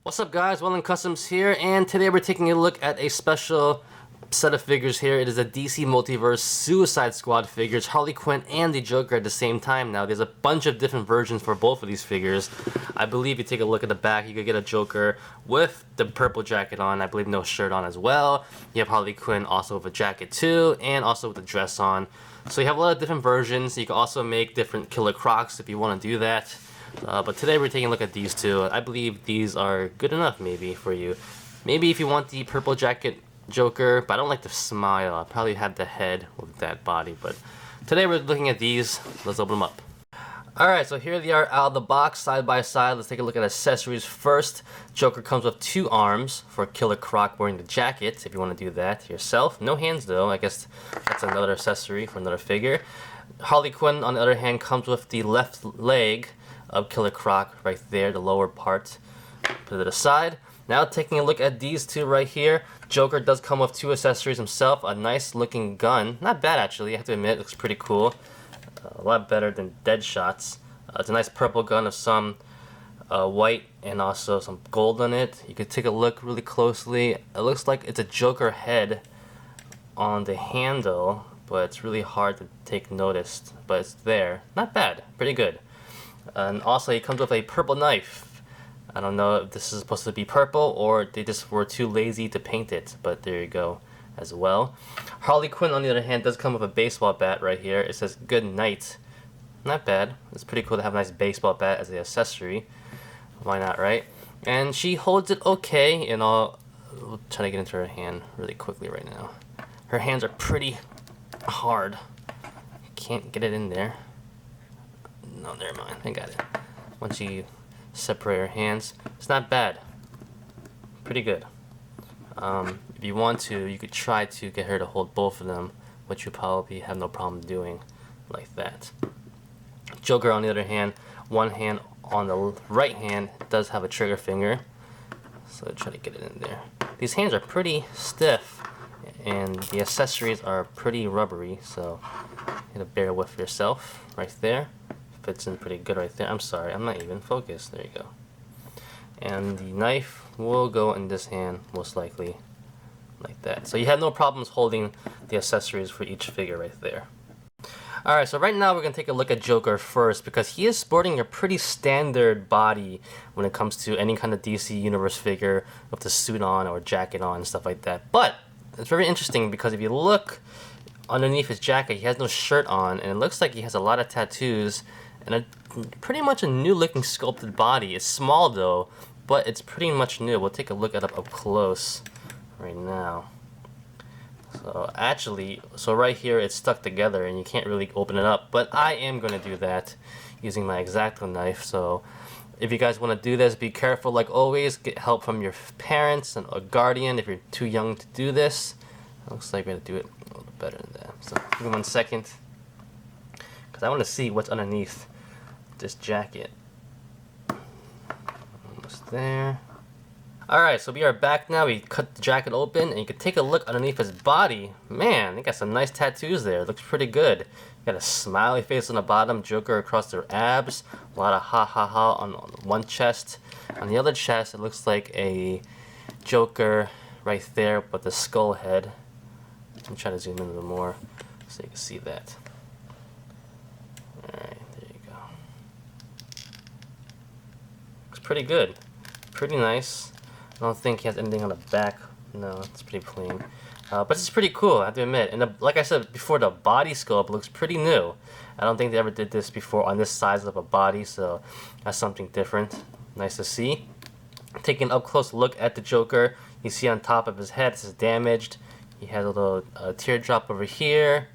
What's up guys, Well Customs here, and today we're taking a look at a special set of figures here. It is a DC Multiverse Suicide Squad figures, Harley Quinn and the Joker at the same time. Now there's a bunch of different versions for both of these figures. I believe you take a look at the back, you could get a Joker with the purple jacket on, I believe no shirt on as well. You have Harley Quinn also with a jacket too, and also with a dress on. So you have a lot of different versions. You can also make different Killer Crocs if you want to do that. But today we're taking a look at these two. I believe these are good enough maybe for you. Maybe if you want the purple jacket Joker, but I don't like the smile. I probably had the head with that body, but today we're looking at these. Let's open them up. Alright, so here they are out of the box, side by side. Let's take a look at accessories first. Joker comes with 2 arms for Killer Croc wearing the jacket, if you want to do that yourself. No hands though, I guess that's another accessory for another figure. Harley Quinn, on the other hand, comes with the left leg of Killer Croc right there, the lower part. Put it aside. Now taking a look at these two right here. Joker does come with 2 accessories himself. A nice looking gun. Not bad actually, I have to admit, it looks pretty cool. A lot better than Deadshot's. It's a nice purple gun of some white and also some gold on it. You can take a look really closely. It looks like it's a Joker head on the handle, but it's really hard to take notice. But it's there. Not bad. Pretty good. And also he comes with a purple knife. I don't know if this is supposed to be purple or they just were too lazy to paint it, but there you go as well. Harley Quinn, on the other hand, does come with a baseball bat right here. It says good night. Not bad. It's pretty cool to have a nice baseball bat as an accessory. Why not, right? And she holds it okay, and I'll try to get into her hand really quickly right now. Her hands are pretty hard. Can't get it in there. No, never mind. I got it. Once you separate her hands, it's not bad. Pretty good. If you want to, you could try to get her to hold both of them, which you probably have no problem doing like that. Joker, on the other hand, one hand on the right hand does have a trigger finger, so try to get it in there. These hands are pretty stiff, and the accessories are pretty rubbery, so you gotta bear with yourself right there. Fits in pretty good right there. I'm sorry, I'm not even focused. There you go. And the knife will go in this hand, most likely, like that. So you have no problems holding the accessories for each figure right there. Alright, so right now we're going to take a look at Joker first, because he is sporting a pretty standard body when it comes to any kind of DC Universe figure with the suit on or jacket on and stuff like that. But it's very interesting because if you look underneath his jacket, he has no shirt on, and it looks like he has a lot of tattoos and pretty much a new looking sculpted body. It's small though, but it's pretty much new. We'll take a look at it up close right now. So actually, right here it's stuck together and you can't really open it up, but I am going to do that using my X-Acto knife. So if you guys want to do this, be careful like always. Get help from your parents and a guardian if you're too young to do this. It looks like we're going to do it a little better than that. So give me 1 second, because I want to see what's underneath this jacket. Almost there. Alright, so we are back now. We cut the jacket open, and you can take a look underneath his body. Man, they got some nice tattoos there. It looks pretty good. Got a smiley face on the bottom, Joker across their abs, a lot of ha ha ha on one chest. On the other chest, it looks like a Joker right there with the skull head. I'm trying to zoom in a little more so you can see that. Alright, there you go. Looks pretty good. Pretty nice. I don't think he has anything on the back. No, it's pretty plain. But it's pretty cool, I have to admit. And like I said before, the body sculpt looks pretty new. I don't think they ever did this before on this size of a body, so that's something different. Nice to see. Taking an up close look at the Joker, you see on top of his head it's damaged. He has a little teardrop over here,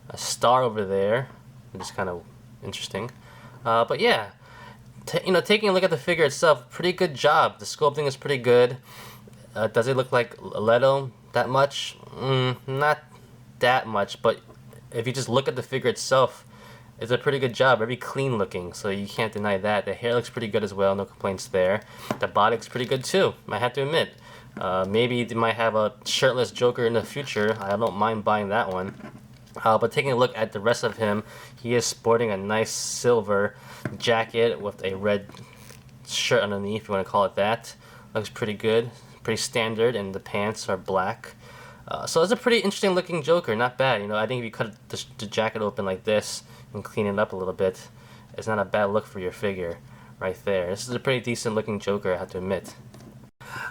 a star over there, which is kind of interesting. But yeah. Taking a look at the figure itself, pretty good job. The sculpting is pretty good. Does it look like Leto that much? Not that much, but if you just look at the figure itself, it's a pretty good job. Very clean looking, so you can't deny that. The hair looks pretty good as well, no complaints there. The body looks pretty good too, I have to admit. Maybe they might have a shirtless Joker in the future. I don't mind buying that one. But taking a look at the rest of him, he is sporting a nice silver jacket with a red shirt underneath, if you want to call it that. Looks pretty good, pretty standard, and the pants are black. So it's a pretty interesting looking Joker, not bad. You know, I think if you cut the jacket open like this and clean it up a little bit, it's not a bad look for your figure right there. This is a pretty decent looking Joker, I have to admit.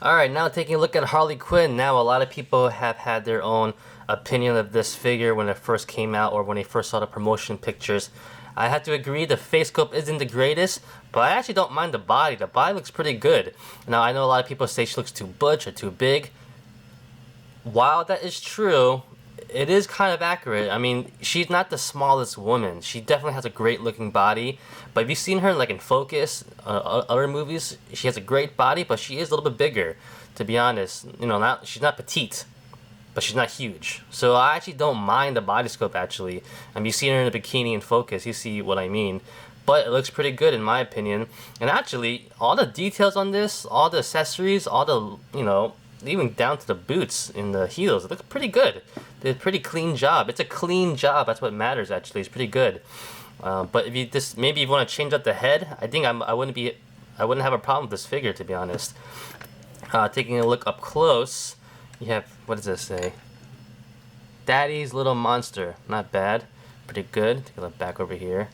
Alright, now taking a look at Harley Quinn. Now, a lot of people have had their own opinion of this figure when it first came out or when they first saw the promotion pictures. I have to agree, the face sculpt isn't the greatest, but I actually don't mind the body. The body looks pretty good. Now, I know a lot of people say she looks too butch or too big. While that is true, it is kind of accurate. I mean, she's not the smallest woman. She definitely has a great looking body. But have you seen her like in Focus, other movies? She has a great body, but she is a little bit bigger, to be honest. You know, she's not petite, but she's not huge. So I actually don't mind the body sculpt, actually. You see her in a bikini in Focus, you see what I mean. But it looks pretty good in my opinion. And actually, all the details on this, all the accessories, all the, you know, even down to the boots and the heels, it looks pretty good. They did a pretty clean job. It's a clean job. That's what matters. Actually, it's pretty good. But if you just maybe you want to change up the head, I think I wouldn't have a problem with this figure, to be honest. Taking a look up close, you have, what does this say? Daddy's Little Monster. Not bad. Pretty good. Take a look back over here.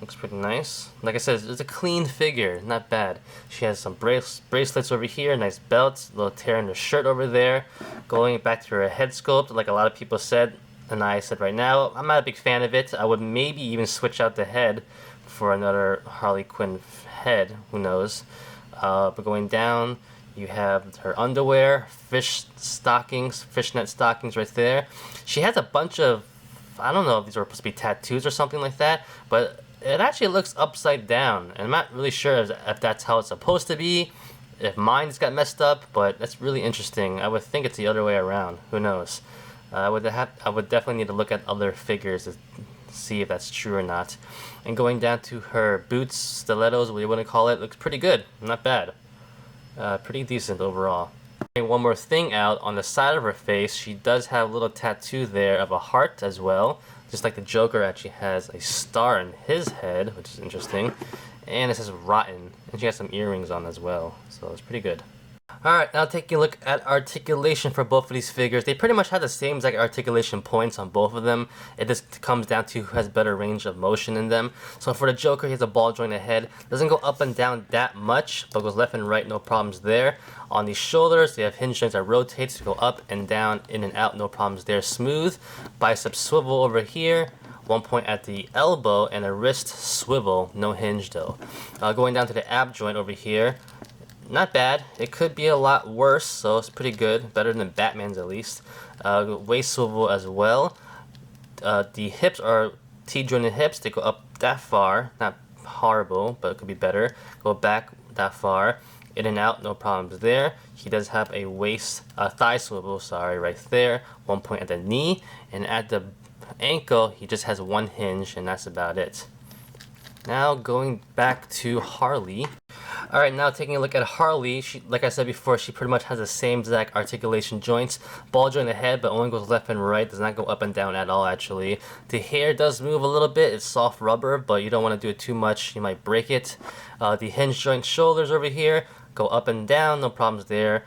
Looks pretty nice. Like I said, it's a clean figure, not bad. She has some bracelets over here, nice belts, a little tear in her shirt over there. Going back to her head sculpt, like a lot of people said, and I said right now, I'm not a big fan of it. I would maybe even switch out the head for another Harley Quinn head, who knows. But going down, you have her underwear, fishnet stockings right there. She has a bunch of, I don't know if these are supposed to be tattoos or something like that, but it actually looks upside down, and I'm not really sure if that's how it's supposed to be, if mine just got messed up, but that's really interesting. I would think it's the other way around. Who knows? I would definitely need to look at other figures to see if that's true or not. And going down to her boots, stilettos, what you want to call it, looks pretty good. Not bad. Pretty decent overall. One more thing out, on the side of her face, she does have a little tattoo there of a heart as well. Just like the Joker actually has a star in his head, which is interesting. And it says rotten. And she has some earrings on as well. So it's pretty good. Alright, now taking a look at articulation for both of these figures. They pretty much have the same exact articulation points on both of them. It just comes down to who has better range of motion in them. So for the Joker, he has a ball jointed head. Doesn't go up and down that much, but goes left and right, no problems there. On the shoulders, they have hinge joints that rotate to go up and down, in and out, no problems there. Smooth. Bicep swivel over here. One point at the elbow, and a wrist swivel, no hinge though. Going down to the ab joint over here. Not bad. It could be a lot worse, so it's pretty good. Better than Batman's at least. Waist swivel as well. The hips are T-jointed hips. They go up that far. Not horrible, but it could be better. Go back that far. In and out, no problems there. He does have a thigh swivel, sorry, right there. One point at the knee. And at the ankle, he just has one hinge, and that's about it. Now going back to Harley. Alright, now taking a look at Harley, like I said before, she pretty much has the same exact articulation joints. Ball joint in the head, but only goes left and right, does not go up and down at all actually. The hair does move a little bit, it's soft rubber, but you don't want to do it too much, you might break it. The hinge joint shoulders over here, go up and down, no problems there.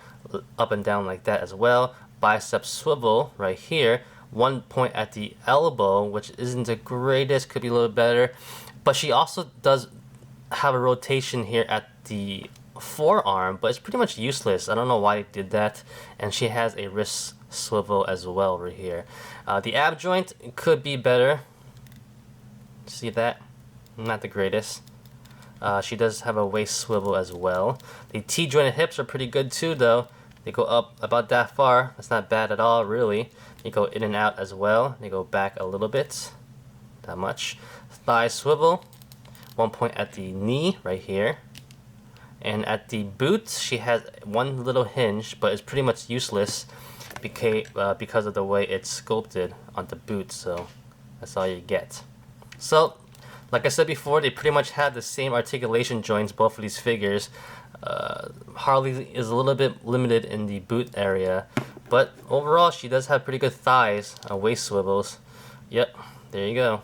Up and down like that as well. Bicep swivel right here. One point at the elbow, which isn't the greatest, could be a little better. But she also does have a rotation here at the forearm, but it's pretty much useless. I don't know why they did that. And she has a wrist swivel as well over here. The ab joint could be better. See that? Not the greatest. She does have a waist swivel as well. The T-jointed hips are pretty good too though. They go up about that far. That's not bad at all, really. They go in and out as well. They go back a little bit. That much. Thigh swivel. One point at the knee right here. And at the boots, she has one little hinge, but it's pretty much useless because of the way it's sculpted on the boot. So that's all you get. So, like I said before, they pretty much have the same articulation joints, both of these figures. Harley is a little bit limited in the boot area, but overall she does have pretty good thighs, waist swivels. Yep, there you go.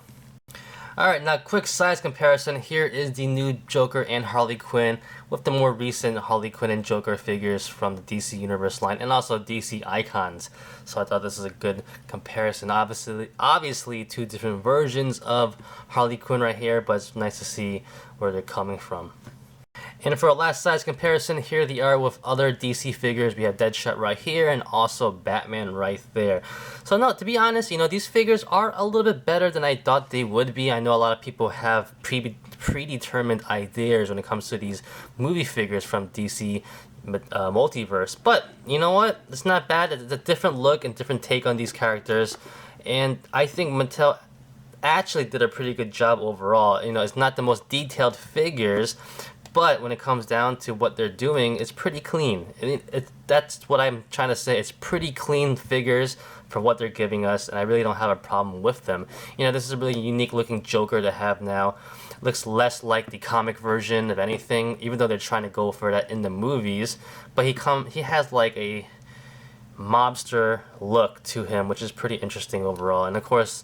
Alright, now quick size comparison. Here is the new Joker and Harley Quinn. with the more recent Harley Quinn and Joker figures from the DC Universe line, and also DC Icons. So I thought this is a good comparison. Obviously, two different versions of Harley Quinn right here, but it's nice to see where they're coming from. And for our last size comparison, here they are with other DC figures. We have Deadshot right here and also Batman right there. So no, to be honest, these figures are a little bit better than I thought they would be. I know a lot of people have predetermined ideas when it comes to these movie figures from DC Multiverse. But you know what? It's not bad. It's a different look and different take on these characters. And I think Mattel actually did a pretty good job overall. It's not the most detailed figures, but when it comes down to what they're doing, it's pretty clean. That's what I'm trying to say. It's pretty clean figures for what they're giving us, and I really don't have a problem with them. This is a really unique looking Joker to have now. Looks less like the comic version of anything, even though they're trying to go for that in the movies. But he has like a mobster look to him, which is pretty interesting overall. And of course,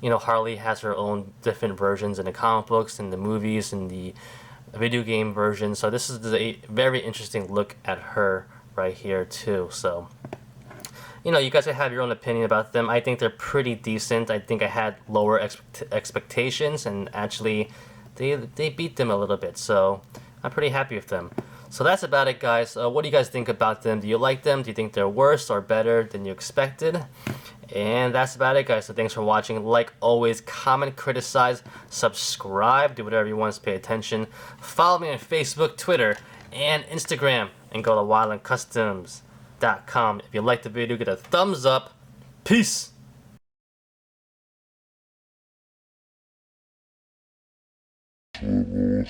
Harley has her own different versions in the comic books, in the movies, in the video game version. So this is a very interesting look at her right here too. So you guys have your own opinion about them. I think they're pretty decent. I think I had lower expectations, and actually they beat them a little bit, so I'm pretty happy with them. So that's about it, guys. What do you guys think about them? Do you like them? Do you think they're worse or better than you expected? And that's about it, guys. So thanks for watching. Like always, comment, criticize, subscribe, do whatever you want to pay attention. Follow me on Facebook, Twitter, and Instagram. And go to wildlandcustoms.com. If you liked the video, get a thumbs up. Peace! Yep,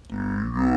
there you go.